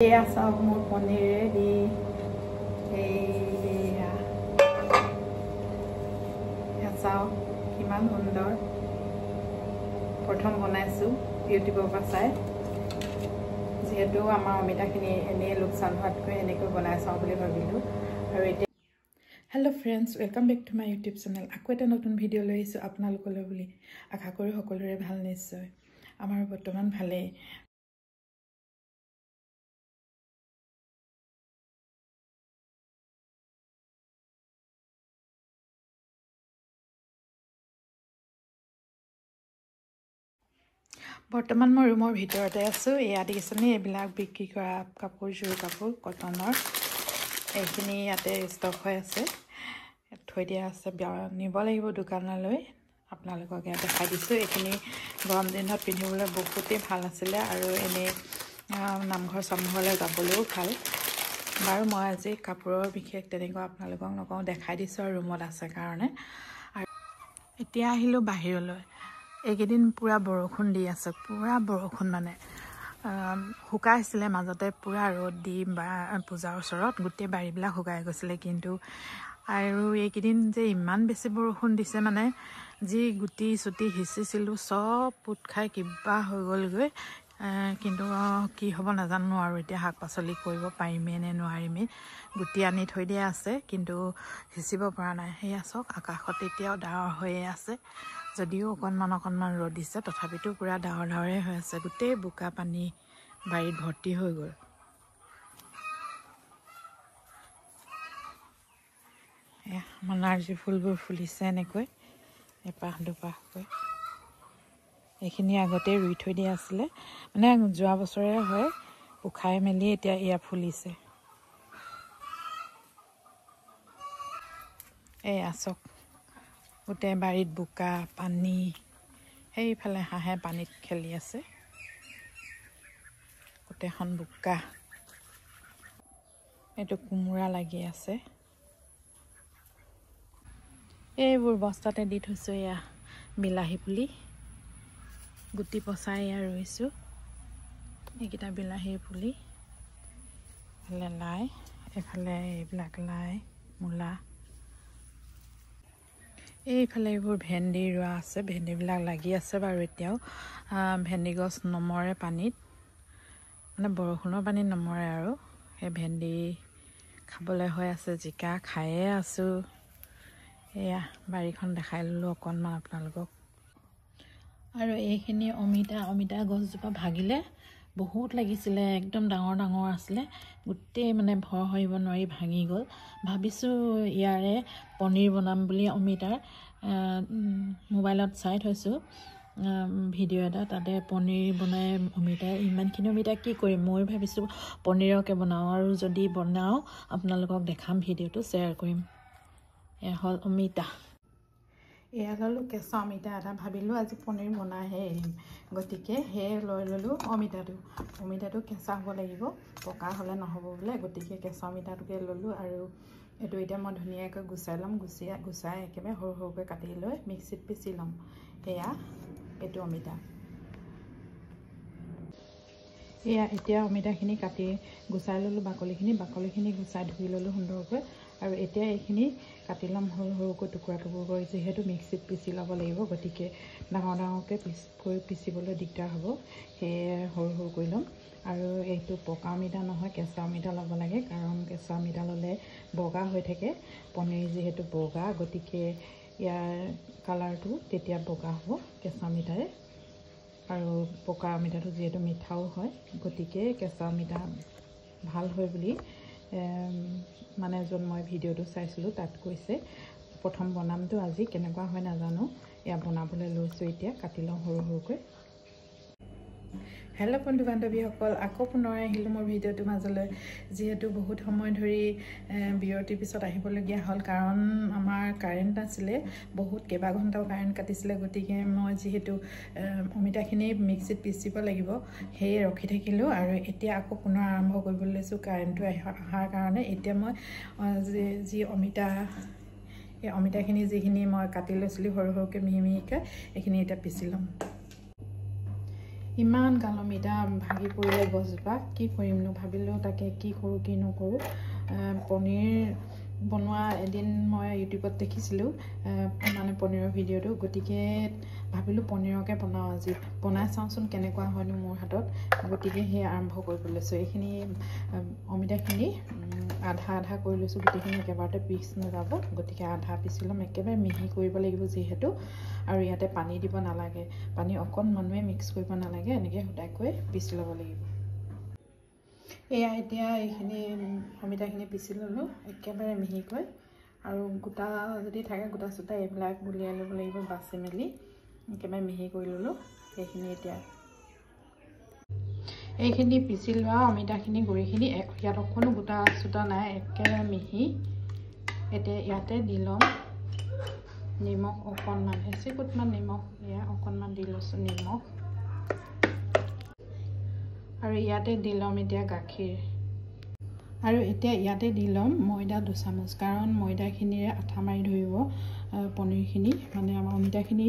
এয়া চাওক মোৰ পনীৰ ৰেডি এয়া চাওক কিমান সুন্দৰ প্ৰথম বনাইছোঁ ইউটিউবৰ পৰা চাই যিহেতু আমাৰ অমিতাখিনি এনেই লোকচান হোৱাতকৈ এনেকৈ বনাই চাওঁ বুলি ভাবিলোঁ আৰু এতিয়া hello' friends welcome back to my YouTube channel আকৌ এটা নতুন ভিডিঅ' লৈ আহিছোঁ আপোনালোকলৈ বুলি আশা কৰোঁ সকলোৰে ভাল নিশ্চয় আমাৰ বৰ্তমান ভালেই বৰ্তমান মই ৰুমৰ ভিতৰতে আছোঁ এয়া দেখিছেনে এইবিলাক বিক্ৰী কৰা কাপোৰ জোৰ কাপোৰ কটনৰ এইখিনি ইয়াতে ষ্টক হৈ আছে থৈ দিয়া আছে নিব লাগিব দোকানলৈ আপোনালোকক ইয়াত দেখাই দিছোঁ এইখিনি গৰম দিনত পিন্ধিবলৈ বহুতেই ভাল আছিলে আৰু এনেই নামঘৰ চামঘৰলৈ যাবলৈও ভাল বাৰু মই আজি কাপোৰৰ বিশেষ তেনেকুৱা আপোনালোকক নকওঁ দেখাই দিছোঁ আৰু ৰুমত আছে কাৰণে আৰু এতিয়া আহিলোঁ বাহিৰলৈ এইকেইদিন পুৰা বৰষুণ দি আছে পুৰা বৰষুণ মানে শুকাইছিলে মাজতে পুৰা ৰ'দ দি বা পূজাৰ ওচৰত গোটেই বাৰীবিলাক শুকাই গৈছিলে কিন্তু আৰু এইকেইদিন যে ইমান বেছি বৰষুণ দিছে মানে যি গুটি চুটি সিঁচিছিলোঁ চব পোত খাই কিবা হৈ গ'লগৈ কিন্তু কি হ'ব নাজানো আৰু এতিয়া শাক পাচলি কৰিব পাৰিমেই নে নোৱাৰিমেই গুটি আনি থৈ দিয়া আছে কিন্তু সিঁচিব পৰা নাই সেয়া চাওক আকাশত এতিয়াও ডাৱৰ হৈয়ে আছে যদিও অকণমান ৰ'দ দিছে তথাপিতো পুৰা ডাৱৰে হৈ আছে গোটেই বোকা পানী বাৰীত ভৰ্তি হৈ গ'ল আমাৰ নাৰ্জী ফুলবোৰ ফুলিছে এনেকৈ এপাহ দুপাহকৈ এইখিনি আগতে ৰুই থৈ দিয়া আছিলে মানে যোৱা বছৰে হয় উখাই মেলি এতিয়া এয়া ফুলিছে এয়া চাওক গোটেই বাৰীত বোকা পানী সেইফালে হাঁহে পানীত খেলি আছে গোটেইখন বোকা এইটো কোমোৰা লাগি আছে এইবোৰ বস্তাতে দি থৈছোঁ এয়া বিলাহী পুলি গুটি পচাই এয়া ৰুইছোঁ এইকেইটা বিলাহীৰ পুলি এইফালে লাই এইফালে এইবিলাক লাই মূলা এইফালে এইবোৰ ভেন্দি ৰোৱা আছে ভেন্দিবিলাক লাগি আছে বাৰু এতিয়াও ভেন্দি গছ নমৰে পানীত মানে বৰষুণৰ পানীত নমৰে আৰু সেই ভেন্দি খাবলৈ হৈ আছে জিকা খায়ে আছোঁ এয়া বাৰীখন দেখাই ল'লোঁ অকণমান আপোনালোকক আৰু এইখিনি অমিতা গছজোপা ভাগিলে বহুত লাগিছিলে একদম ডাঙৰ আছিলে গোটেই মানে ভৰ সৰিব নোৱাৰি ভাঙি গ'ল ভাবিছোঁ ইয়াৰে পনীৰ বনাম বুলি অমিতাৰ মোবাইলত চাই থৈছোঁ ভিডিঅ' এটা তাতে পনীৰ বনাই অমিতাৰ ইমানখিনি অমিতা কি কৰিম মই ভাবিছোঁ পনীৰকে বনাওঁ আৰু যদি বনাওঁ আপোনালোকক দেখাম ভিডিঅ'টো শ্বেয়াৰ কৰিম এয়া হ'ল অমিতা এয়া ল'লোঁ কেঁচা অমিতা এটা ভাবিলোঁ আজি পনীৰ বনাইহে এৰিম গতিকে সেয়ে লৈ ল'লোঁ অমিতাটো কেঁচা হ'ব লাগিব পকা হ'লে নহ'ব বোলে গতিকে কেঁচা অমিতাটোকে ল'লোঁ আৰু এইটো এতিয়া মই ধুনীয়াকৈ গুচাই ল'ম গুচাই একেবাৰে সৰু সৰুকৈ কাটি লৈ মিক্সিত পিচি ল'ম এয়া এইটো অমিতা এয়া এতিয়া অমিতাখিনি কাটি গুচাই ল'লোঁ বাকলিখিনি গুচাই ধুই ল'লোঁ সুন্দৰকৈ আৰু এতিয়া এইখিনি কাটি ল'ম সৰু সৰুকৈ টুকুৰা কৰি যিহেতু মিক্সিত পিচি ল'ব লাগিব গতিকে ডাঙৰকৈ পিচিবলৈ দিগদাৰ হ'ব সেয়ে সৰু কৰি ল'ম আৰু এইটো পকা অমিতা নহয় কেঁচা অমিতা ল'ব লাগে কাৰণ কেঁচা অমিতা ল'লে বগা হৈ থাকে পনীৰ যিহেতু বগা গতিকে ইয়াৰ কালাৰটো তেতিয়া বগা হ'ব কেঁচা অমিতাৰে আৰু পকা অমিতাটো যিহেতু মিঠাও হয় গতিকে কেঁচা অমিতা ভাল হয় বুলি মানে য'ত মই ভিডিঅ'টো চাইছিলোঁ তাত কৈছে প্ৰথম বনামটো আজি কেনেকুৱা হয় নাজানো এয়া বনাবলৈ লৈছোঁ এতিয়া কাটি লওঁ সৰুকৈ হেল্ল' বন্ধু বান্ধৱীসকল আকৌ পুনৰ আহিলোঁ মোৰ ভিডিঅ'টোৰ মাজলৈ যিহেতু বহুত সময় ধৰি বিৰতিৰ পিছত আহিবলগীয়া হ'ল কাৰণ আমাৰ কাৰেণ্ট নাছিলে বহুত কেইবা ঘণ্টাও কাৰেণ্ট কাটিছিলে গতিকে মই যিহেতু অমিতাখিনি মিক্সিত পিচিব লাগিব সেয়ে ৰখি থাকিলোঁ আৰু এতিয়া আকৌ পুনৰ আৰম্ভ কৰিবলৈ লৈছোঁ কাৰেণ্টটো অহাৰ কাৰণে এতিয়া মই যি এই অমিতাখিনি যিখিনি মই কাটি লৈছিলোঁ সৰুকৈ মিহি মিহিকৈ এইখিনি এতিয়া পিচি ল'ম ইমান গাল অমিতা ভাগি পৰিলে গছজোপা কি কৰিমনো ভাবিলোঁ তাকে কি কৰোঁ কি নকৰোঁ পনীৰ বনোৱা এদিন মই ইউটিউবত দেখিছিলোঁ মানে পনীৰৰ ভিডিঅ'টো গতিকে ভাবিলোঁ পনীৰকে বনাওঁ আজি বনাই চাওঁচোন কেনেকুৱা হয়নো মোৰ হাতত গতিকে সেই আৰম্ভ কৰিব লৈছোঁ এইখিনি অমিতাখিনি আধা আধা কৰি লৈছোঁ গোটেইখিনি একেবাৰতে পিচ নাযাব গতিকে আধা পিচি ল'ম একেবাৰে মিহি কৰিব লাগিব যিহেতু আৰু ইয়াতে পানী দিব নালাগে পানী অকণমানুৱে মিক্স কৰিব নালাগে এনেকৈ সদায়কৈ পিচি ল'ব লাগিব এয়া এতিয়া এইখিনি অমিতাখিনি পিচি ল'লোঁ একেবাৰে মিহিকৈ আৰু গোটা যদি থাকে গোটা চোটা এইবিলাক উলিয়াই ল'ব লাগিব বাছি মেলি একেবাৰে মিহি কৰি ল'লোঁ সেইখিনি এতিয়া এইখিনি পিচি লোৱা অমিতাখিনি গুড়িখিনি ইয়াত অকণো গোটা চোটা নাই একেবাৰে মিহি এতিয়া ইয়াতে দি ল'ম নিমখ অকণমান এচিকুটমান নিমখ এয়া অকণমান দি লৈছোঁ নিমখ আৰু ইয়াতে দি ল'ম এতিয়া গাখীৰ আৰু এতিয়া ইয়াতে দি ল'ম ময়দা 2 চামুচ কাৰণ ময়দাখিনিৰে আঠা মাৰি ধৰিব পনীৰখিনি মানে আমাৰ অমিতাখিনি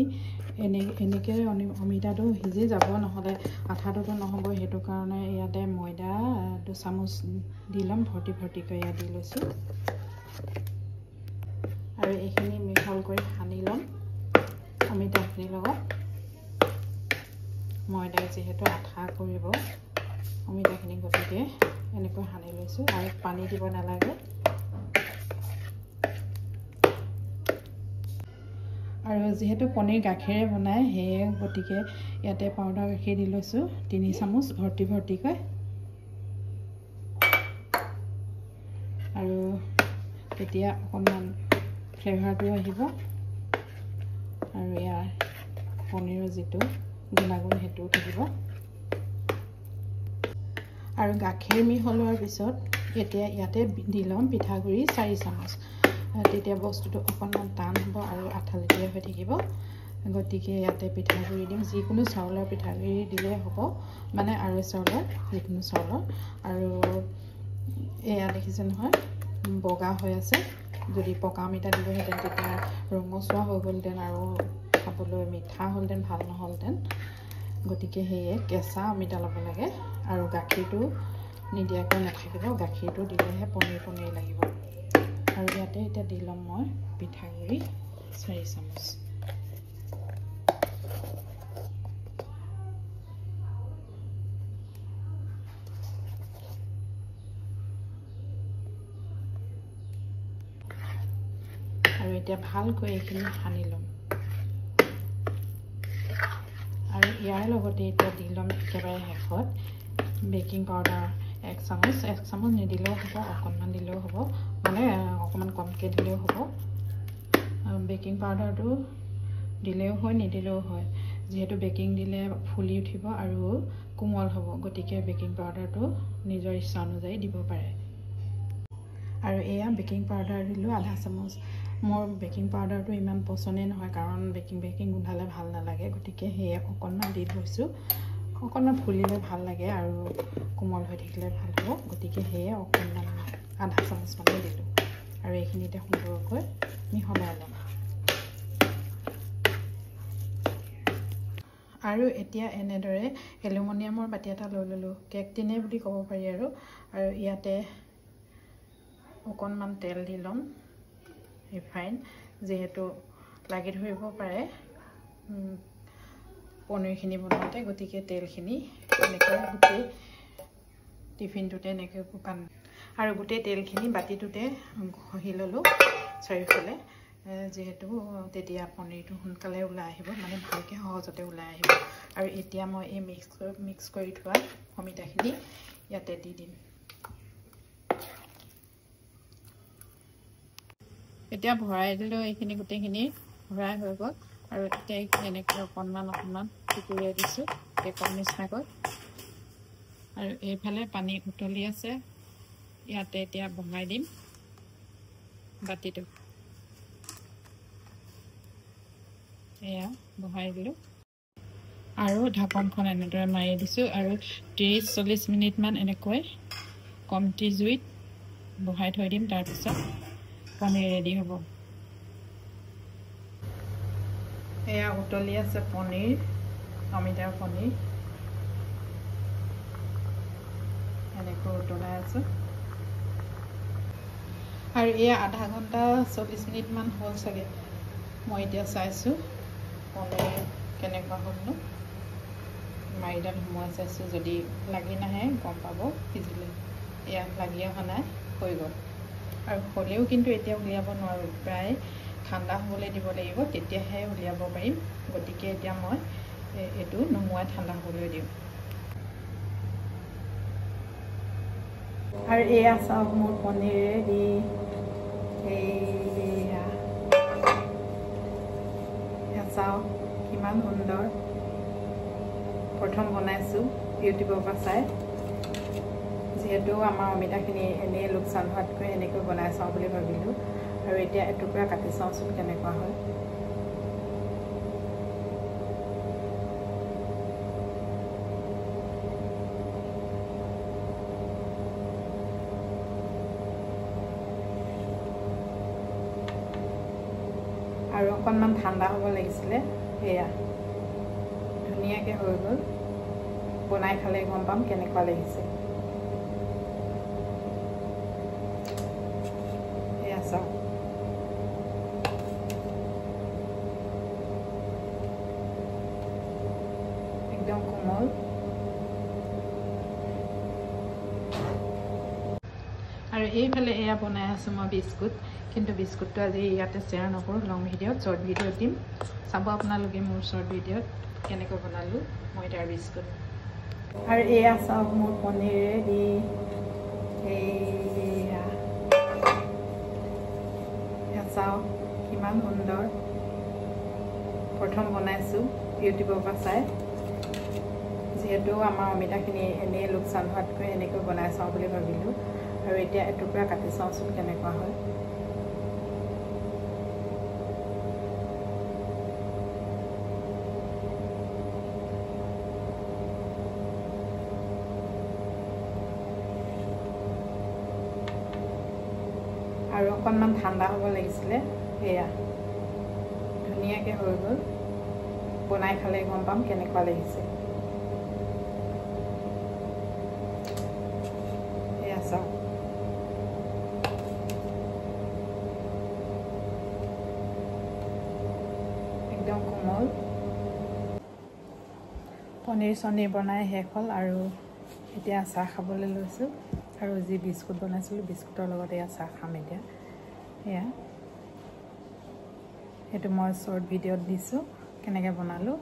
এনেকৈ অমিতাটো সিজি যাব নহ'লে আঠাটোতো নহ'ব সেইটো কাৰণে ইয়াতে ময়দা 2 চামুচ দি ল'ম ভৰ্তিকৈ ইয়াত দি লৈছোঁ আৰু এইখিনি মিহল কৰি সানি ল'ম অমিতাখিনিৰ লগত ময়দাই যিহেতু আঠা কৰিব অমিতাখিনি গতিকে এনেকৈ সানি লৈছোঁ আৰু পানী দিব নালাগে আৰু যিহেতু পনীৰ গাখীৰে বনায় সেয়ে গতিকে ইয়াতে পাউডাৰ গাখীৰ দি লৈছোঁ 3 চামুচ ভৰ্তিকৈ আৰু তেতিয়া অকণমান ফ্লেভাৰটো আহিব আৰু ইয়াৰ পনীৰৰ যিটো গুণাগুণ সেইটোও থাকিব আৰু গাখীৰ মিহলোৱাৰ পিছত এতিয়া ইয়াতে দি ল'ম পিঠাগুড়ি 4 চামুচ তেতিয়া বস্তুটো অকণমান টান হ'ব আৰু আঠালেটিয়া হৈ থাকিব গতিকে ইয়াতে পিঠাগুড়ি দিম যিকোনো চাউলৰ পিঠাগুড়ি দিলে হ'ব মানে আৰু চাউলৰ যিকোনো চাউলৰ আৰু এয়া দেখিছে নহয় বগা হৈ আছে যদি পকা অমিতা দিবহেঁতেন তেতিয়া ৰঙচুৱা হৈ গ'লহেঁতেন আৰু খাবলৈ মিঠা হ'লহেঁতেন ভাল নহ'লহেঁতেন গতিকে সেয়ে কেঁচা অমিতা ল'ব লাগে আৰু গাখীৰটো নিদিয়াকৈ নাথাকিব গাখীৰটো দিলেহে পনীৰ লাগিব আৰু ইয়াতে এতিয়া দি ল'ম মই পিঠাগুড়ি 4 চামুচ আৰু এতিয়া ভালকৈ এইখিনি সানি ল'ম আৰু ইয়াৰ লগতে এতিয়া দি ল'ম একেবাৰে শেষত বেকিং পাউডাৰ 1 চামুচ নিদিলেও হ'ব অকণমান দিলেও হ'ব মানে অকণমান কমকৈ দিলেও হ'ব বেকিং পাউডাৰটো দিলেও হয় নিদিলেও হয় যিহেতু বেকিং দিলে ফুলি উঠিব আৰু কোমল হ'ব গতিকে বেকিং পাউডাৰটো নিজৰ ইচ্ছা অনুযায়ী দিব পাৰে আৰু এয়া বেকিং পাউডাৰ দিলোঁ আধা চামুচ মোৰ বেকিং পাউডাৰটো ইমান পচন্দেই নহয় কাৰণ বেকিং গোন্ধালে ভাল নালাগে গতিকে সেয়ে অকণমান দি লৈছোঁ অকণমান ফুলিলে ভাল লাগে আৰু কোমল হৈ থাকিলে ভাল হ'ব গতিকে সেয়ে অকণমান আধা চামুচমানেই দিলোঁ আৰু এইখিনিতে সুন্দৰকৈ মিহলাই ল'ম আৰু এতিয়া এনেদৰে এলুমিনিয়ামৰ বাতি এটা লৈ ল'লোঁ কেক টিনে বুলি ক'ব পাৰি আৰু ইয়াতে অকণমান তেল দি ল'ম ৰিফাইন যিহেতু লাগি ধৰিব পাৰে পনীৰখিনি বনাওঁতে গতিকে তেলখিনি এনেকৈ গোটেই টিফিনটোতে এনেকৈ শুকান আৰু গোটেই তেলখিনি বাতিটোতে ঘঁহি ল'লোঁ চাৰিওফালে যিহেতু তেতিয়া পনীৰটো সোনকালে ওলাই আহিব মানে ভালকৈ সহজতে ওলাই আহিব আৰু এতিয়া মই এই মিক্স কৰি থোৱা অমিতাখিনি ইয়াতে দি দিম এতিয়া ভৰাই দিলোঁ এইখিনি গোটেইখিনি ভৰাই হৈ গ'ল আৰু এতিয়া এনেকৈ অকণমান টুকুৰিয়াই দিছোঁ কেকৰ নিচিনাকৈ আৰু এইফালে পানী উতলি আছে ইয়াতে এতিয়া বহাই দিম বাতিটো এয়া বহাই দিলোঁ আৰু ঢাকনখন এনেদৰে মাৰি দিছোঁ আৰু 30-40 মিনিটমান এনেকৈ কমটি জুইত বহাই থৈ দিম তাৰপিছত পনীৰ ৰেডি হ'ব এয়া উতলি আছে পনীৰ অমিতাৰ পনীৰ আকৌ উতলাই আছোঁ আৰু এয়া আধা ঘণ্টা 40 মিনিটমান হ'ল চাগে মই এতিয়া চাইছোঁ পনীৰ কেনেকুৱা হ'লনো মাৰিডাল সোমোৱাই চাইছোঁ যদি লাগি নাহে গম পাব সিজিলে এয়া লাগি অহা নাই হৈ গ'ল আৰু হ'লেও কিন্তু এতিয়া উলিয়াব নোৱাৰোঁ প্ৰায় ঠাণ্ডা হ'বলৈ দিব লাগিব তেতিয়াহে উলিয়াব পাৰিম গতিকে এতিয়া মই এইটো নুমুৱাই ঠাণ্ডা হ'বলৈ দিওঁ আৰু এয়া চাওক মোৰ পনীৰ ৰেডি এয়া চাওক কিমান সুন্দৰ প্ৰথম বনাইছোঁ ইউটিউবৰ পৰা চাই যিহেতু আমাৰ অমিতাখিনি এনেই লোকচান হোৱাতকৈ এনেকৈ বনাই চাওঁ বুলি ভাবিলোঁ আৰু এতিয়া এটুকুৰা কাটি চাওঁচোন কেনেকুৱা হয় আৰু অকণমান ঠাণ্ডা হ'ব লাগিছিলে এয়া ধুনীয়াকৈ হৈ গ'ল বনাই খালে গম পাম কেনেকুৱা লাগিছে এয়া চাওক একদম কোমল আৰু এইফালে এয়া বনাই আছোঁ মই বিস্কুট কিন্তু বিস্কুটটো আজি ইয়াতে শ্বেয়াৰ নকৰোঁ লং ভিডিঅ'ত শ্বৰ্ট ভিডিঅ'ত দিম চাব আপোনালোকে মোৰ শ্বৰ্ট ভিডিঅ'ত কেনেকৈ বনালোঁ ময়দাৰ বিস্কুট আৰু এয়া চাওক মোৰ পনীৰ ৰেডি এয়া চাওক কিমান সুন্দৰ প্ৰথম বনাইছোঁ ইউটিউবৰ পৰা চাই যিহেতু আমাৰ অমিতাখিনি এনেই লোকচান হোৱাতকৈ এনেকৈ বনাই চাওঁ বুলি ভাবিলোঁ আৰু এতিয়া এটুকুৰা কাটি চাওঁচোন কেনেকুৱা হয় আৰু অকণমান ঠাণ্ডা হ'ব লাগিছিলে এয়া ধুনীয়াকৈ হৈ গ'ল বনাই খালে গম পাম কেনেকুৱা লাগিছে এয়া চাওক একদম কোমল পনীৰ চনীৰ বনাই শেষ হ'ল আৰু এতিয়া চাহ খাবলৈ লৈছোঁ আৰু যি বিস্কুট বনাইছিলোঁ বিস্কুটৰ লগত এয়া চাহ খাম এতিয়া এয়া সেইটো মই শ্বৰ্ট ভিডিঅ'ত দিছোঁ কেনেকৈ বনালোঁ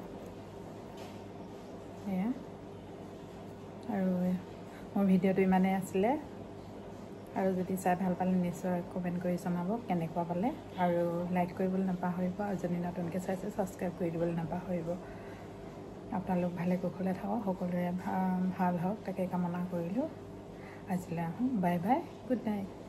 এয়া আৰু মোৰ ভিডিঅ'টো ইমানেই আছিলে আৰু যদি চাই ভাল পালে নিশ্চয় কমেণ্ট কৰি জনাব কেনেকুৱা পালে আৰু লাইক কৰিবলৈ নাপাহৰিব আৰু যদি নতুনকৈ চাইছে ছাবস্ক্ৰাইব কৰি দিবলৈ নাপাহৰিব আপোনালোক ভালে কুশলে থাকক সকলোৰে ভাল হওক তাকে কামনা কৰিলোঁ আজিলৈ আহোঁ বাই বাই গুড নাইট